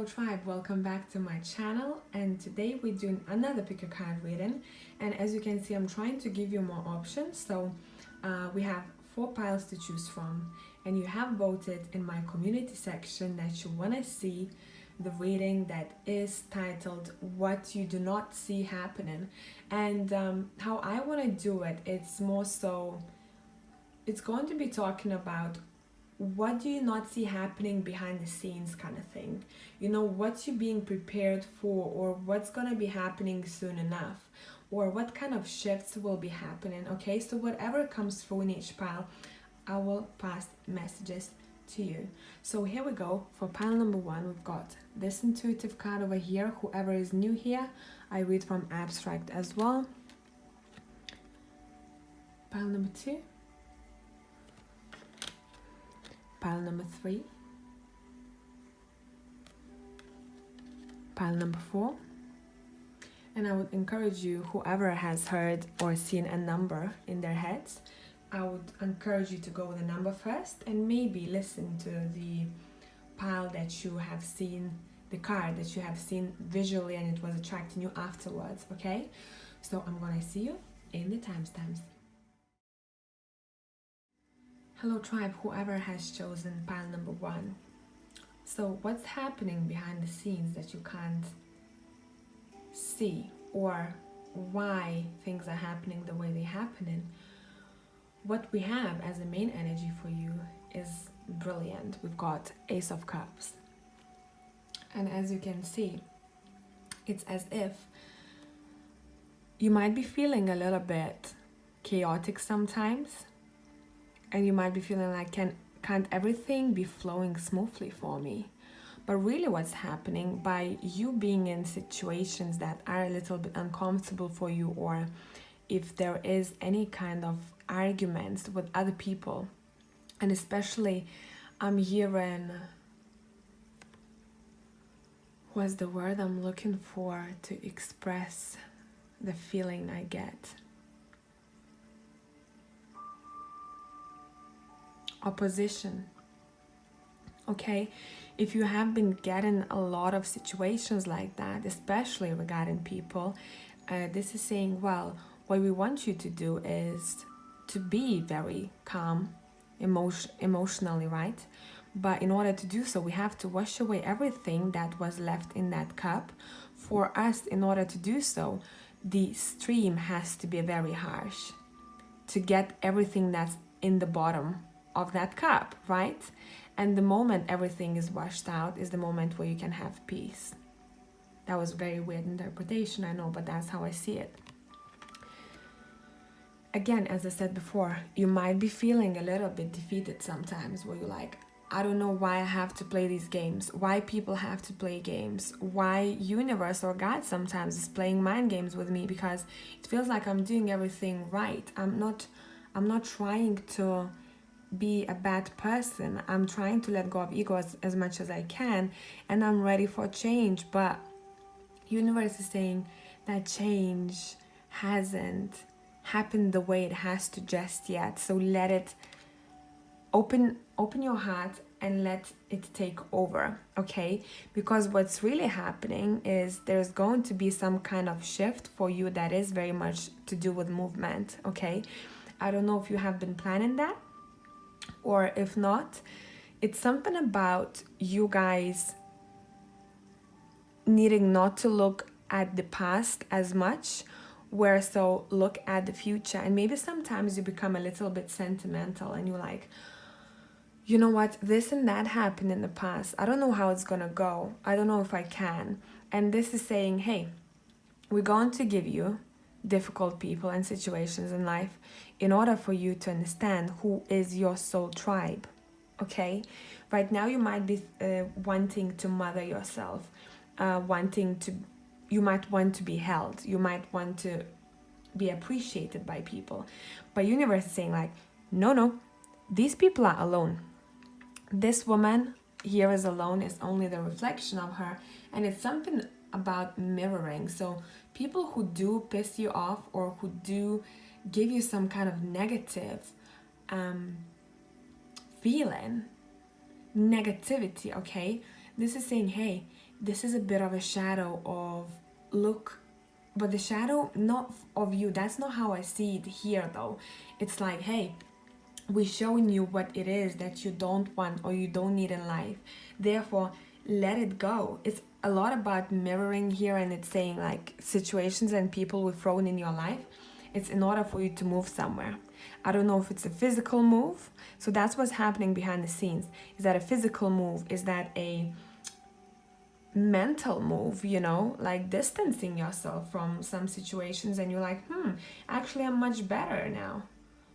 Hello tribe, welcome back to my channel, and today we're doing another pick a card reading. And as you can see, I'm trying to give you more options. So we have 4 piles to choose from, and you have voted in my community section that you want to see the reading that is titled What You Do Not See Happening. And how I want to do it, it's more so, it's going to be talking about what do you not see happening behind the scenes, kind of thing. You know, what you're being prepared for, or what's gonna be happening soon enough, or what kind of shifts will be happening. Okay, so whatever comes through in each pile, I will pass messages to you. So here we go. For pile number 1, we've got this intuitive card over here. Whoever is new here, I read from abstract as well. Pile number 2, pile number 3, pile number 4, and I would encourage you, whoever has heard or seen a number in their heads, I would encourage you to go with a number first and maybe listen to the pile that you have seen, the card that you have seen visually and it was attracting you afterwards, okay? So I'm gonna see you in the timestamps. Hello tribe, whoever has chosen pile number 1. So what's happening behind the scenes that you can't see, or why things are happening the way they're happening? What we have as a main energy for you is brilliant. We've got Ace of Cups. And as you can see, it's as if you might be feeling a little bit chaotic sometimes. And you might be feeling like, can't everything be flowing smoothly for me? But really what's happening, by you being in situations that are a little bit uncomfortable for you, or if there is any kind of arguments with other people, and especially I'm hearing, what's the word I'm looking for to express the feeling I get? Opposition. Okay, if you have been getting a lot of situations like that, especially regarding people, this is saying, well, what we want you to do is to be very calm emotionally, right? But in order to do so, we have to wash away everything that was left in that cup. For us, in order to do so, the stream has to be very harsh to get everything that's in the bottom of that cup, right? And the moment everything is washed out is the moment where you can have peace. That was a very weird interpretation, I know, but that's how I see it. Again, as I said before, you might be feeling a little bit defeated sometimes, where you're like, I don't know why I have to play these games, why people have to play games, why universe or God sometimes is playing mind games with me, because it feels like I'm doing everything right. I'm not trying to be a bad person. I'm trying to let go of ego as much as I can, and I'm ready for change. But universe is saying that change hasn't happened the way it has to just yet. So let it open your heart and let it take over, okay? Because what's really happening is there's going to be some kind of shift for you that is very much to do with movement, okay? I don't know if you have been planning that, or if not, it's something about you guys needing not to look at the past as much, where so look at the future. And maybe sometimes you become a little bit sentimental and you're like, you know what, this and that happened in the past, I don't know how it's gonna go, I don't know if I can. And this is saying, hey, we're going to give you difficult people and situations in life in order for you to understand who is your soul tribe, okay? Right now you might be wanting to mother yourself, you might want to be held, you might want to be appreciated by people, but universe is saying like, no, these people are alone. This woman here is alone, is only the reflection of her, and it's something about mirroring. So people who do piss you off, or who do give you some kind of negative feeling, negativity, okay? This is saying, hey, this is a bit of a shadow of look, but the shadow not of you. That's not how I see it here though. It's like, hey, we're showing you what it is that you don't want or you don't need in life. Therefore, let it go. It's a lot about mirroring here, and it's saying like situations and people we've thrown in your life. It's in order for you to move somewhere. I don't know if it's a physical move. So that's what's happening behind the scenes. Is that a physical move? Is that a mental move, you know, like distancing yourself from some situations, and you're like, actually I'm much better now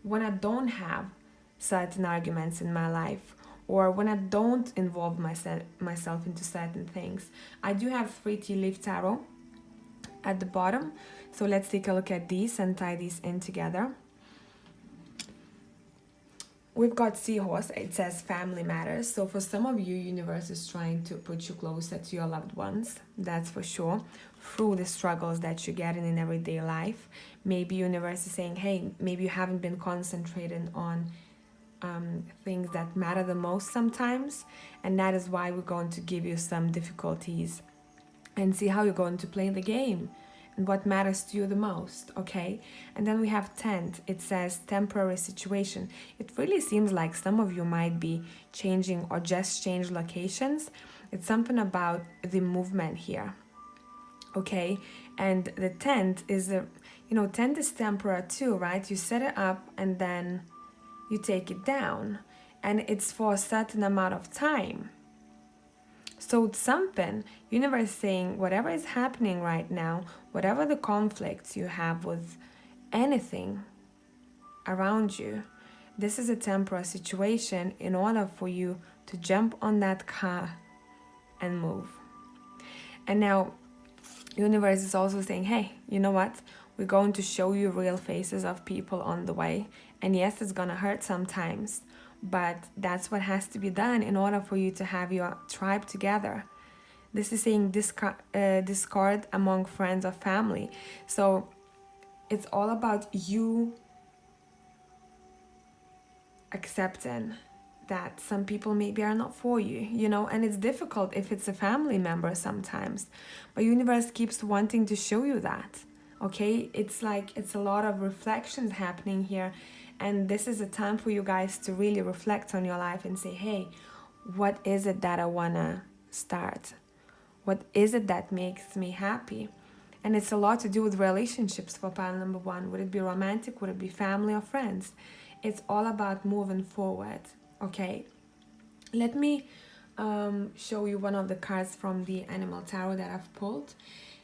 when I don't have certain arguments in my life, or when I don't involve myself into certain things. I do have 3 tea leaf tarot at the bottom, so let's take a look at these and tie these in together. We've got seahorse. It says family matters. So for some of you, universe is trying to put you closer to your loved ones. That's for sure. Through the struggles that you're getting in everyday life. Maybe universe is saying, hey, maybe you haven't been concentrating on things that matter the most sometimes. And that is why we're going to give you some difficulties and see how you're going to play the game. And what matters to you the most, okay? And then we have tent. It says temporary situation. It really seems like some of you might be changing or just change locations. It's something about the movement here, okay? And the tent is tent is temporary too, right? You set it up and then you take it down, and it's for a certain amount of time. So it's something, universe saying, whatever is happening right now, whatever the conflicts you have with anything around you, this is a temporary situation in order for you to jump on that car and move. And now, universe is also saying, hey, you know what? We're going to show you real faces of people on the way. And yes, it's gonna hurt sometimes, but that's what has to be done in order for you to have your tribe together. This is saying discard among friends or family. So it's all about you accepting that some people maybe are not for you, you know, and it's difficult if it's a family member sometimes. But universe keeps wanting to show you that, okay? It's like it's a lot of reflections happening here. And this is a time for you guys to really reflect on your life and say, hey, what is it that I want to start? What is it that makes me happy? And it's a lot to do with relationships for pile number 1. Would it be romantic? Would it be family or friends? It's all about moving forward, okay? Let me show you one of the cards from the Animal Tarot that I've pulled.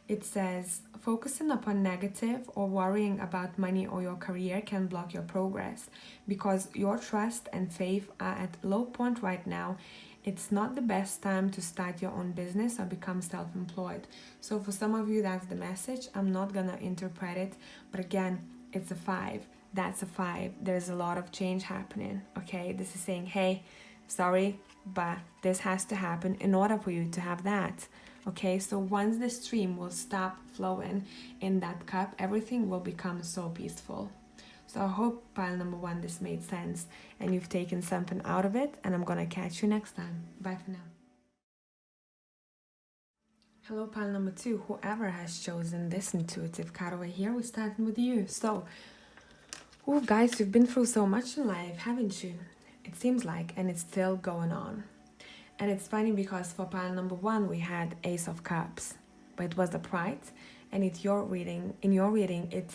It says, focusing upon negative or worrying about money or your career can block your progress because your trust and faith are at low point right now. It's not the best time to start your own business or become self-employed. So for some of you, that's the message. I'm not gonna interpret it, but again, it's a 5. That's a 5. There's a lot of change happening, okay? This is saying, hey, sorry, but this has to happen in order for you to have that. Okay, so once the stream will stop flowing in that cup, everything will become so peaceful. So I hope pile number 1, this made sense and you've taken something out of it, and I'm gonna catch you next time. Bye for now. Hello pile number 2, whoever has chosen this intuitive card over here, we're starting with you. So, guys, you've been through so much in life, haven't you? It seems like, and it's still going on. And it's funny because for pile number 1, we had Ace of Cups, but it was the Pride, and in your reading, it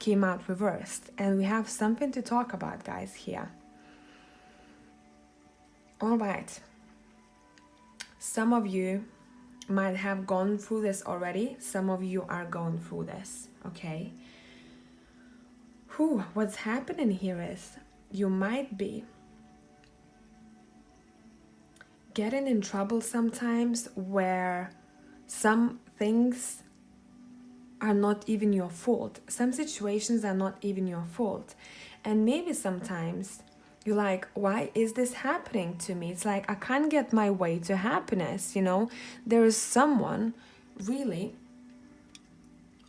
came out reversed. And we have something to talk about, guys, here. All right. Some of you might have gone through this already. Some of you are going through this, okay? What's happening here is you might be getting in trouble sometimes where some things are not even your fault. Some situations are not even your fault. And maybe sometimes you're like, why is this happening to me? It's like, I can't get my way to happiness, you know? There is someone really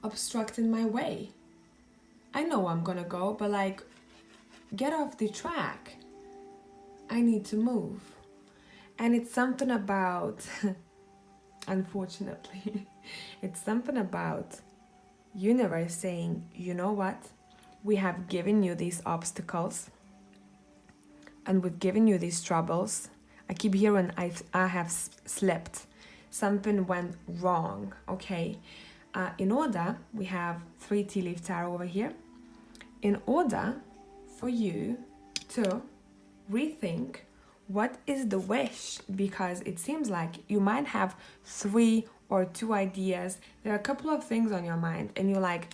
obstructing my way. I know I'm gonna go, but like, get off the track. I need to move. And it's something about unfortunately. It's something about universe saying, you know what? We have given you these obstacles and we've given you these troubles. I keep hearing I have slept. Something went wrong, okay? In order, we have 3 tea leaf tarot over here. In order for you to rethink what is the wish, because it seems like you might have 3 or 2 ideas. There are a couple of things on your mind and you're like,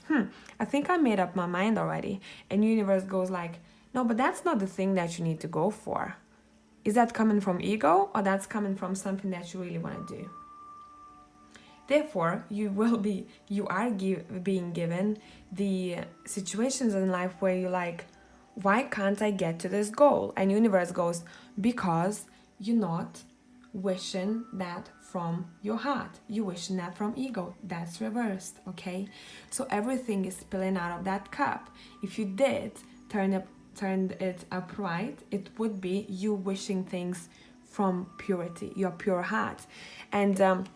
I think I made up my mind already. And universe goes like, no, but that's not the thing that you need to go for. Is that coming from ego or that's coming from something that you really want to do? Therefore, you are being given the situations in life where you're like, why can't I get to this goal? And universe goes, because you're not wishing that from your heart. You're wishing that from ego. That's reversed, okay? So everything is spilling out of that cup. If you did turn it upright, it would be you wishing things from purity, your pure heart. And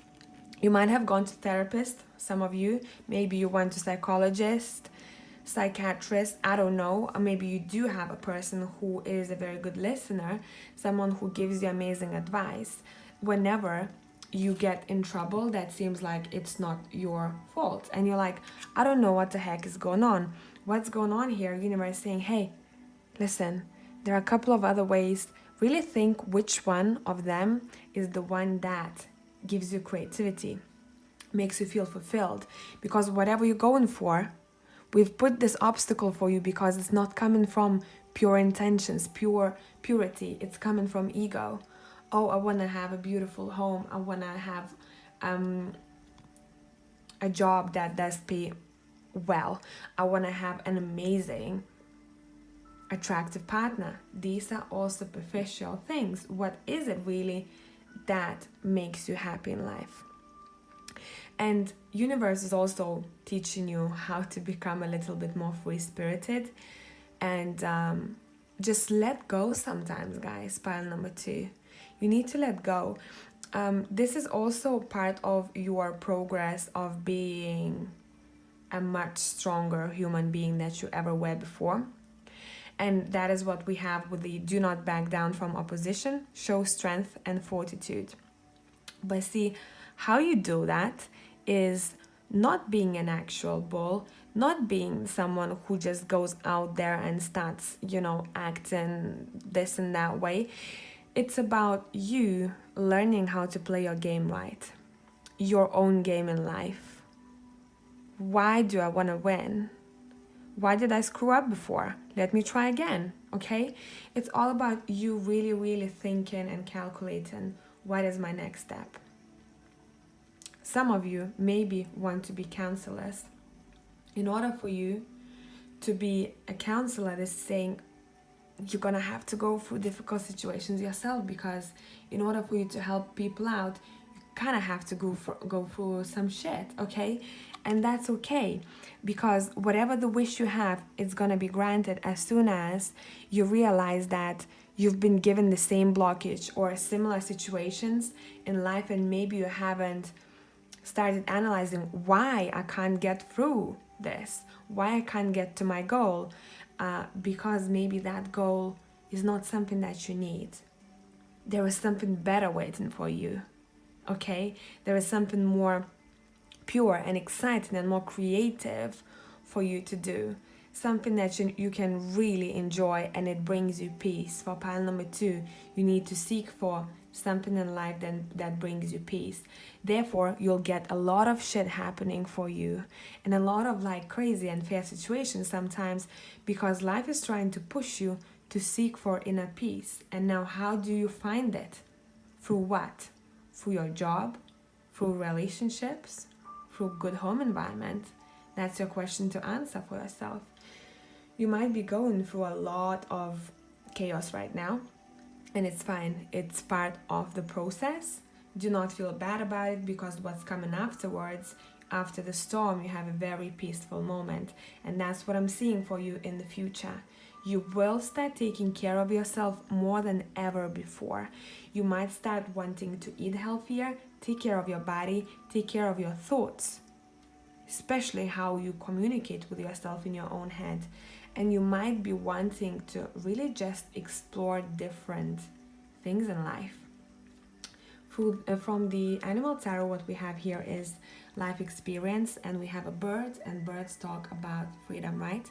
you might have gone to therapist, some of you. Maybe you went to psychologist, psychiatrist, I don't know. Or maybe you do have a person who is a very good listener, someone who gives you amazing advice. Whenever you get in trouble, that seems like it's not your fault. And you're like, I don't know what the heck is going on. What's going on here? Universe is saying, hey, listen, there are a couple of other ways. Really think which one of them is the one that gives you creativity, makes you feel fulfilled. Because whatever you're going for, we've put this obstacle for you because it's not coming from pure intentions, purity. It's coming from ego. Oh, I want to have a beautiful home. I want to have a job that does pay well. I want to have an amazing, attractive partner. These are all superficial things. What is it really that makes you happy in life? And universe is also teaching you how to become a little bit more free-spirited and just let go sometimes, guys. Pile number 2, you need to let go. This is also part of your progress of being a much stronger human being that you ever were before. And that is what we have with the do not back down from opposition, show strength and fortitude. But see, how you do that is not being an actual bull, not being someone who just goes out there and starts, acting this and that way. It's about you learning how to play your game right, your own game in life. Why do I want to win? Why did I screw up before? Let me try again, okay? It's all about you really, really thinking and calculating, what is my next step? Some of you maybe want to be counselors. In order for you to be a counselor, this is saying you're gonna have to go through difficult situations yourself, because in order for you to help people out, you kind of have to go through some shit, okay? And that's okay, because whatever the wish you have, it's gonna be granted as soon as you realize that you've been given the same blockage or similar situations in life, and maybe you haven't started analyzing why I can't get through this, why I can't get to my goal, because maybe that goal is not something that you need. There is something better waiting for you, okay? There is something more pure and exciting and more creative for you to do, something that you can really enjoy and it brings you peace. For pile number 2, you need to seek for something in life that brings you peace. Therefore, you'll get a lot of shit happening for you and a lot of crazy unfair situations sometimes, because life is trying to push you to seek for inner peace. And now how do you find it? Through what? Through your job? Through relationships? Through good home environment? That's your question to answer for yourself. You might be going through a lot of chaos right now, and it's fine. It's part of the process. Do not feel bad about it, because what's coming afterwards, after the storm, you have a very peaceful moment. And that's what I'm seeing for you in the future. You will start taking care of yourself more than ever before. You might start wanting to eat healthier, take care of your body, take care of your thoughts, especially how you communicate with yourself in your own head. And you might be wanting to really just explore different things in life. From the animal tarot, what we have here is life experience, and we have a bird, and birds talk about freedom, right?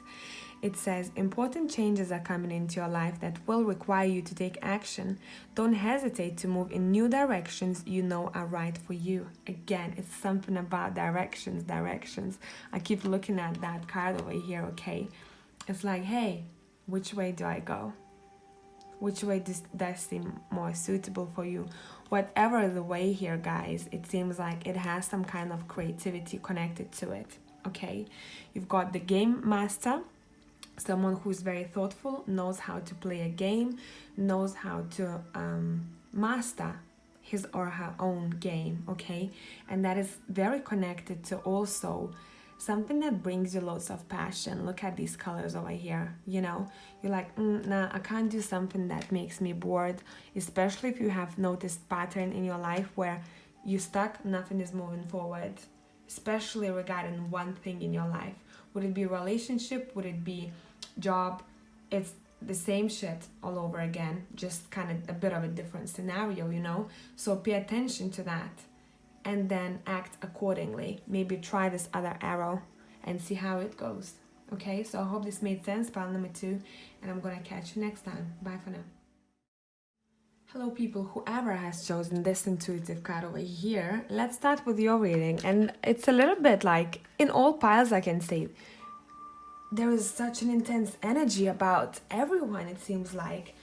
It says important changes are coming into your life that will require you to take action. Don't hesitate to move in new directions you know are right for you. Again, it's something about directions. I keep looking at that card over here, okay? It's like, hey, which way do I go? Which way does seem more suitable for you? Whatever the way here, guys, it seems like it has some kind of creativity connected to it, okay? You've got the game master, someone who's very thoughtful, knows how to play a game, knows how to master his or her own game, okay? And that is very connected to also something that brings you lots of passion. Look at these colors over here, you know? You're like, nah, I can't do something that makes me bored, especially if you have noticed pattern in your life where you're stuck, nothing is moving forward, especially regarding one thing in your life. Would it be relationship? Would it be job? It's the same shit all over again, just kind of a bit of a different scenario, you know? So pay attention to that and then act accordingly. Maybe try this other arrow and see how it goes. Okay, so I hope this made sense, pile number 2, and I'm gonna catch you next time. Bye for now. Hello people, whoever has chosen this intuitive card over here, let's start with your reading. And it's a little bit like, in all piles I can say, there is such an intense energy about everyone, it seems like,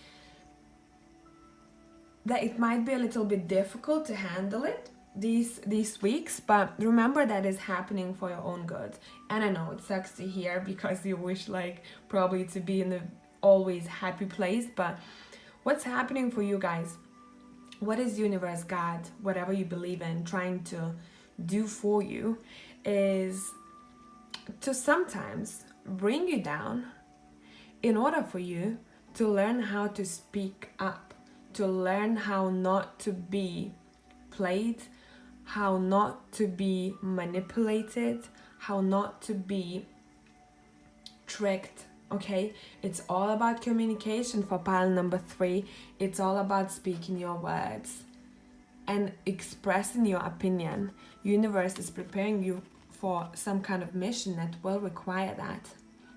that it might be a little bit difficult to handle it these weeks, but remember that is happening for your own good. And I know it sucks to hear because you wish like probably to be in the always happy place, but what's happening for you guys, what is universe, God, whatever you believe in, trying to do for you is to sometimes bring you down in order for you to learn how to speak up, to learn how not to be played, how not to be manipulated, how not to be tricked, okay? It's all about communication for pile number 3. It's all about speaking your words and expressing your opinion. Universe is preparing you for some kind of mission that will require that.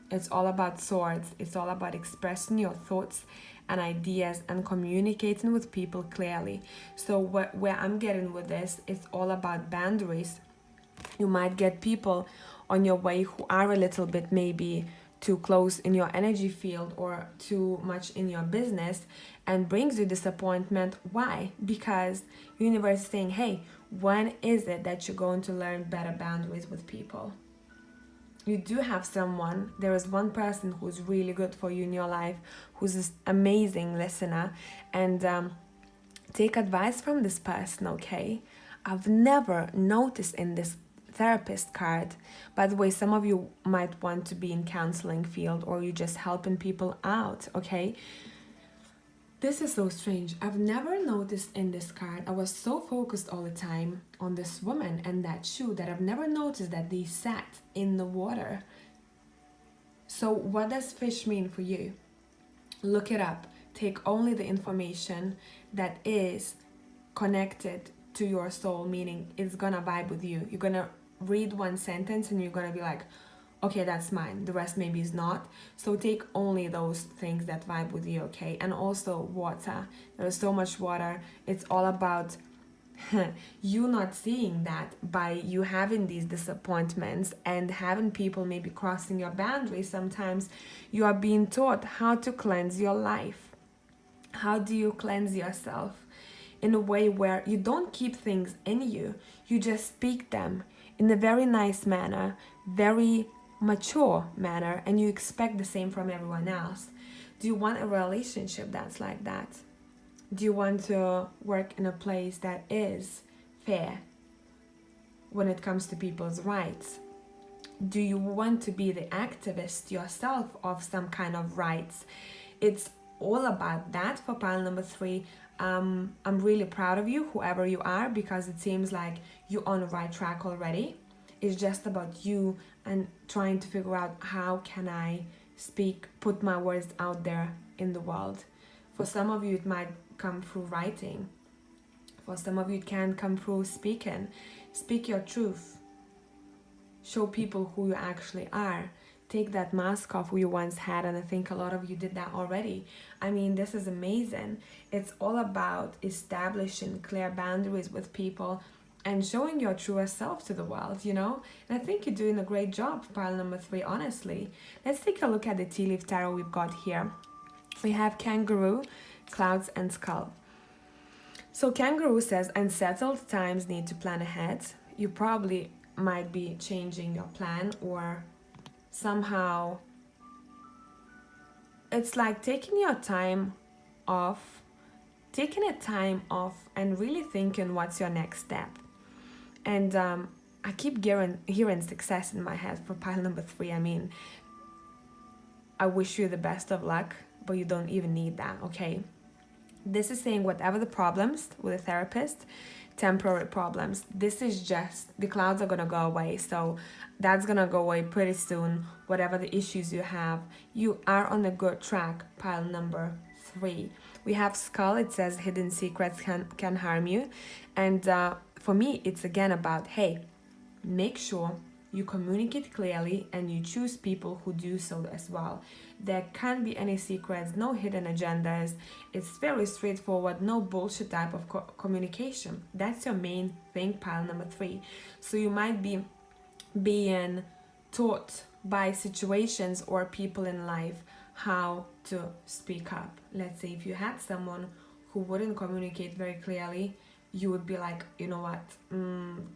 It's all about swords. It's all about expressing your thoughts and ideas and communicating with people clearly. So where I'm getting with this, it's all about boundaries. You might get people on your way who are a little bit maybe too close in your energy field or too much in your business and brings you disappointment. Why? Because universe is saying, hey, when is it that you're going to learn better boundaries with people? You do have someone, there is one person who's really good for you in your life, who's this amazing listener, and take advice from this person, okay? I've never noticed in this therapist card, by the way, some of you might want to be in counseling field or you just helping people out, okay? This is so strange. I've never noticed in this card, I was so focused all the time on this woman and that shoe that I've never noticed that they sat in the water. So what does fish mean for you? Look it up. Take only the information that is connected to your soul, meaning it's gonna vibe with you. You're gonna read one sentence and you're gonna be like, okay, that's mine. The rest maybe is not. So take only those things that vibe with you, okay? And also water. There is so much water. It's all about you not seeing that by you having these disappointments and having people maybe crossing your boundaries. Sometimes you are being taught how to cleanse your life. How do you cleanse yourself? In a way where you don't keep things in you. You just speak them in a very nice manner, very mature manner, and you expect the same from everyone else. Do you want a relationship that's like that? Do you want to work in a place that is fair when it comes to people's rights? Do you want to be the activist yourself of some kind of rights? It's all about that for pile number 3. I'm really proud of you, whoever you are, because it seems like you're on the right track already. It's just about you and trying to figure out how can I speak, put my words out there in the world. For some of you, it might come through writing. For some of you, it can come through speaking. Speak your truth. Show people who you actually are. Take that mask off who you once had, and I think a lot of you did that already. I mean, this is amazing. It's all about establishing clear boundaries with people and showing your truest self to the world, you know? And I think you're doing a great job, pile number 3, honestly. Let's take a look at the tea leaf tarot we've got here. We have kangaroo, clouds, and skull. So kangaroo says unsettled times need to plan ahead. You probably might be changing your plan, or somehow it's like taking a time off and really thinking what's your next step. And I keep hearing success in my head for pile number 3. I mean, I wish you the best of luck, but you don't even need that, okay? This is saying whatever the problems with a therapist, temporary problems, this is just, the clouds are gonna go away, so that's gonna go away pretty soon. Whatever the issues you have, you are on a good track, pile number 3. We have skull. It says hidden secrets can harm you, and for me it's again about, hey, make sure you communicate clearly and you choose people who do so as well. There can't be any secrets, no hidden agendas. It's very straightforward, no bullshit type of communication. That's your main thing, pile number 3. So you might be being taught by situations or people in life how to speak up. Let's say if you had someone who wouldn't communicate very clearly, you would be like, you know what,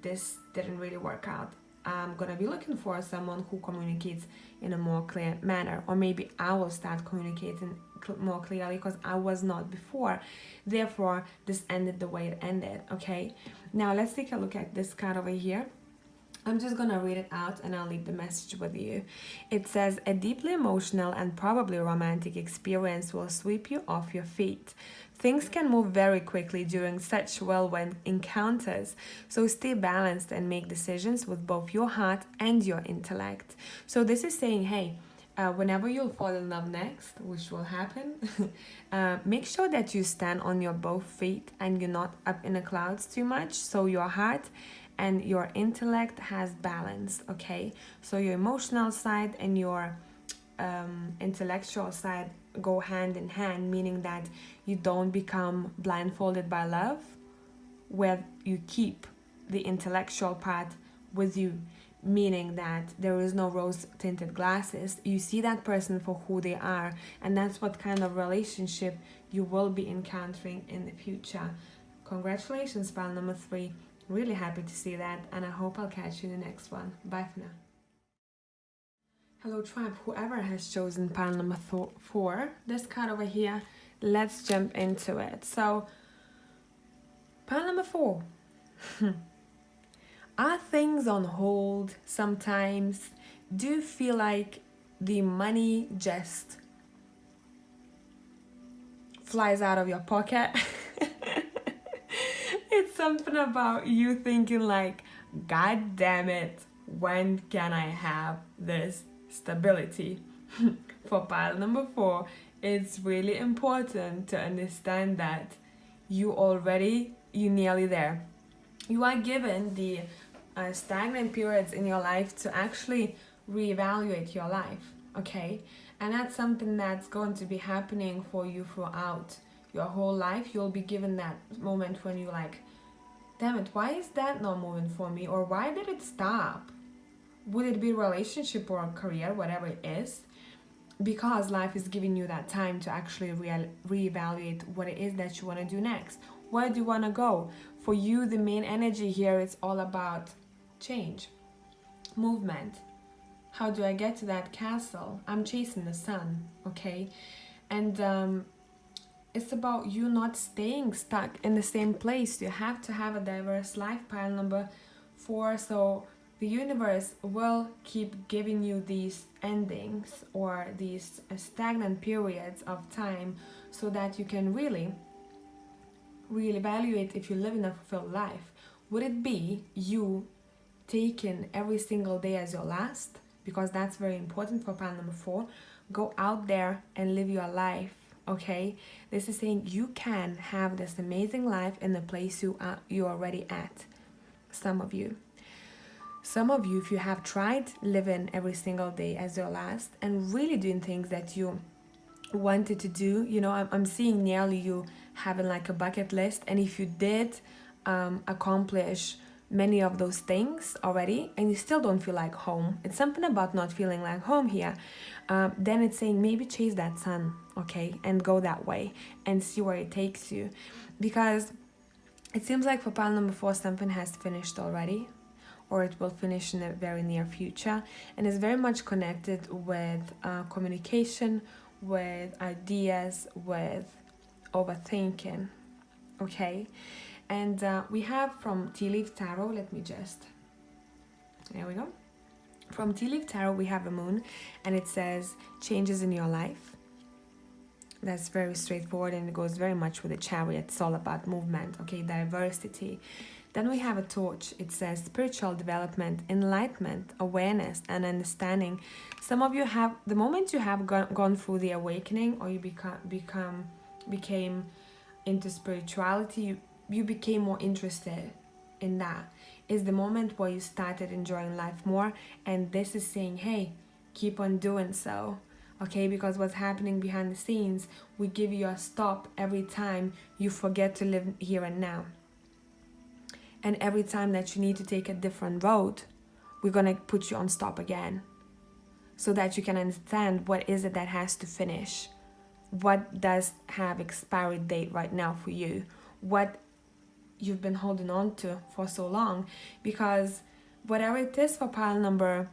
this didn't really work out. I'm gonna be looking for someone who communicates in a more clear manner, or maybe I will start communicating more clearly because I was not before. Therefore, this ended the way it ended, okay? Now let's take a look at this card over here. I'm just gonna read it out and I'll leave the message with you. It says, a deeply emotional and probably romantic experience will sweep you off your feet. Things can move very quickly during such whirlwind encounters, so stay balanced and make decisions with both your heart and your intellect. So this is saying, hey, whenever you'll fall in love next, which will happen, make sure that you stand on your both feet and you're not up in the clouds too much, so your heart and your intellect has balance, okay? So your emotional side and your intellectual side go hand in hand, meaning that you don't become blindfolded by love, where you keep the intellectual part with you, meaning that there is no rose-tinted glasses. You see that person for who they are, and that's what kind of relationship you will be encountering in the future. Congratulations, pile number 3. Really happy to see that, and I hope I'll catch you in the next one. Bye for now. Hello tribe, whoever has chosen pile number 4, this card over here, let's jump into it. So, pile number 4. Are things on hold sometimes? Do you feel like the money just flies out of your pocket? It's something about you thinking like, God damn it, when can I have this stability? For pile number 4, it's really important to understand that you're nearly there. You are given the stagnant periods in your life to actually reevaluate your life, okay? And that's something that's going to be happening for you throughout your whole life. You'll be given that moment when you're like, damn it, why is that not moving for me? Or why did it stop? Would it be a relationship or a career, whatever it is? Because life is giving you that time to actually reevaluate what it is that you want to do next. Where do you want to go? For you, the main energy here is all about change, movement. How do I get to that castle? I'm chasing the sun, okay? And it's about you not staying stuck in the same place. You have to have a diverse life, pile number 4. So the universe will keep giving you these endings or these stagnant periods of time so that you can really evaluate if you live in a fulfilled life. Would it be you taking every single day as your last? Because that's very important for pile number 4. Go out there and live your life. Okay, this is saying you can have this amazing life in the place you're already at. Some of you, if you have tried living every single day as your last and really doing things that you wanted to do, you know, I'm seeing nearly you having like a bucket list, and if you did accomplish many of those things already and you still don't feel like home, it's something about not feeling like home here, then it's saying maybe chase that sun, okay, and go that way and see where it takes you. Because it seems like for pile number 4 something has finished already, or it will finish in the very near future, and is very much connected with communication, with ideas, with overthinking, okay? And we have from Tea Leaf Tarot, there we go. From Tea Leaf Tarot we have a moon, and it says changes in your life. That's very straightforward, and it goes very much with the Chariot. It's all about movement, okay, diversity. Then we have a torch. It says spiritual development, enlightenment, awareness, and understanding. Some of you have, the moment you have gone through the awakening, or you became into spirituality, you became more interested in that, is the moment where you started enjoying life more. And this is saying, hey, keep on doing so, okay? Because what's happening behind the scenes, we give you a stop every time you forget to live here and now. And every time that you need to take a different road, we're going to put you on stop again, so that you can understand what is it that has to finish. What does have expiry date right now for you? What you've been holding on to for so long. Because whatever it is for pile number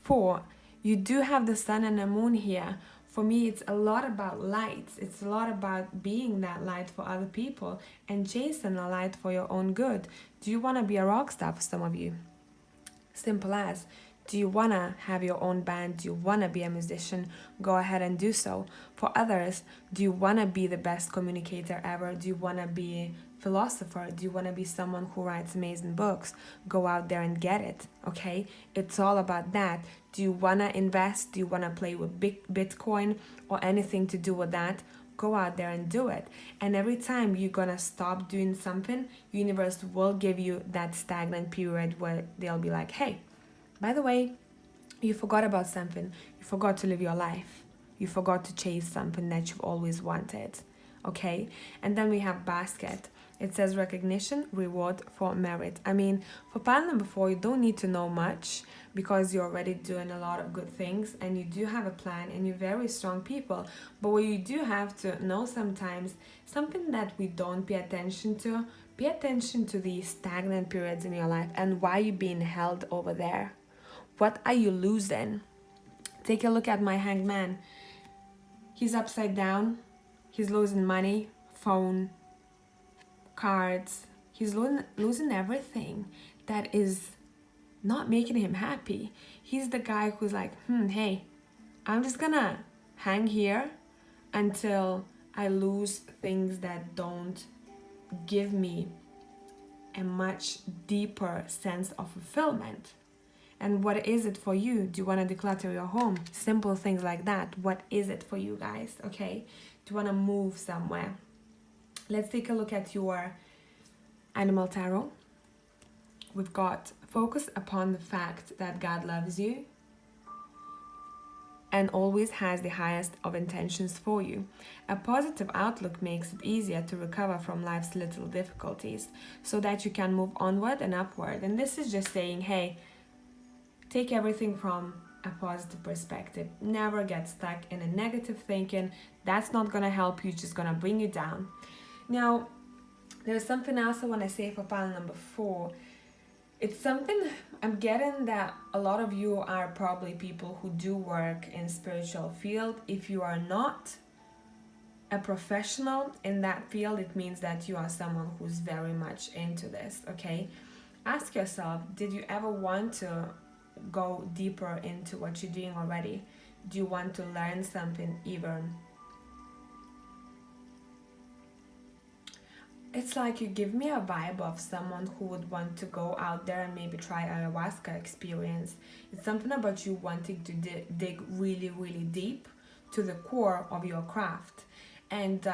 4, you do have the sun and the moon here. For me, it's a lot about lights. It's a lot about being that light for other people and chasing the light for your own good. Do you want to be a rock star for some of you? Simple as. Do you want to have your own band? Do you want to be a musician? Go ahead and do so. For others, do you want to be the best communicator ever? Do you want to be a philosopher? Do you want to be someone who writes amazing books? Go out there and get it, okay? It's all about that. Do you want to invest? Do you want to play with Bitcoin or anything to do with that? Go out there and do it. And every time you're going to stop doing something, universe will give you that stagnant period where they'll be like, hey, by the way, you forgot about something. You forgot to live your life. You forgot to chase something that you've always wanted, okay? And then we have basket. It says recognition, reward for merit. I mean, for pile number 4, you don't need to know much because you're already doing a lot of good things and you do have a plan and you're very strong people. But what you do have to know sometimes, something that we don't pay attention to these stagnant periods in your life and why you're being held over there. What are you losing? Take a look at my hanged man. He's upside down. He's losing money, phone, cards. He's losing everything that is not making him happy. He's the guy who's like, hey, I'm just gonna hang here until I lose things that don't give me a much deeper sense of fulfillment. And what is it for you? Do you want to declutter your home? Simple things like that. What is it for you guys? Okay. Do you want to move somewhere? Let's take a look at your animal tarot. We've got focus upon the fact that God loves you and always has the highest of intentions for you. A positive outlook makes it easier to recover from life's little difficulties so that you can move onward and upward. And this is just saying, hey, take everything from a positive perspective. Never get stuck in a negative thinking. That's not going to help you. It's just going to bring you down. Now, there's something else I want to say for pile number 4. It's something I'm getting that a lot of you are probably people who do work in spiritual field. If you are not a professional in that field, it means that you are someone who's very much into this, okay? Ask yourself, did you ever want to go deeper into what you're doing already? Do you want to learn something even? It's like you give me a vibe of someone who would want to go out there and maybe try ayahuasca experience. It's something about you wanting to dig really, really deep to the core of your craft. And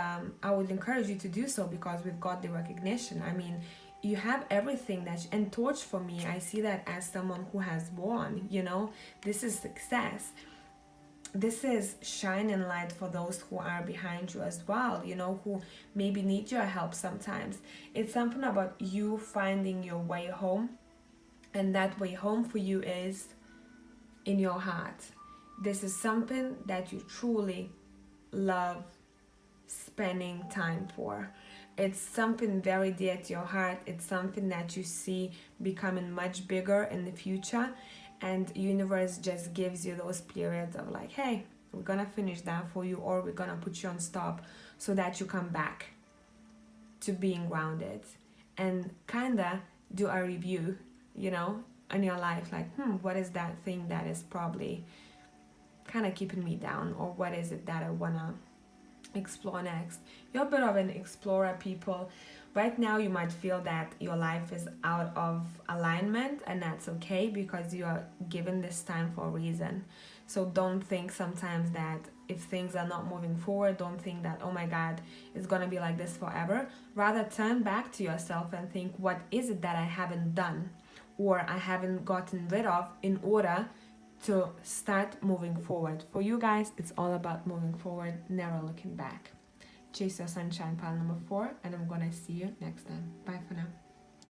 I would encourage you to do so because we've got the recognition. I mean, you have everything and torch for me, I see that as someone who has won, you know, this is success. This is shining light for those who are behind you as well, you know, who maybe need your help sometimes. It's something about you finding your way home, and that way home for you is in your heart. This is something that you truly love spending time for. It's something very dear to your heart. It's something that you see becoming much bigger in the future, and universe just gives you those periods of like, hey, we're gonna finish that for you, or we're gonna put you on stop so that you come back to being grounded and kinda do a review, you know, in your life, like, what is that thing that is probably kind of keeping me down, or what is it that I wanna explore next. You're a bit of an explorer, people. Right now you might feel that your life is out of alignment, and that's okay because you are given this time for a reason. So don't think sometimes that if things are not moving forward, don't think that, oh my god, it's gonna be like this forever. Rather turn back to yourself and think, what is it that I haven't done or I haven't gotten rid of in order to start moving forward. For you guys, it's all about moving forward, never looking back. Chase your sunshine, pile number 4, and I'm gonna see you next time. Bye for now.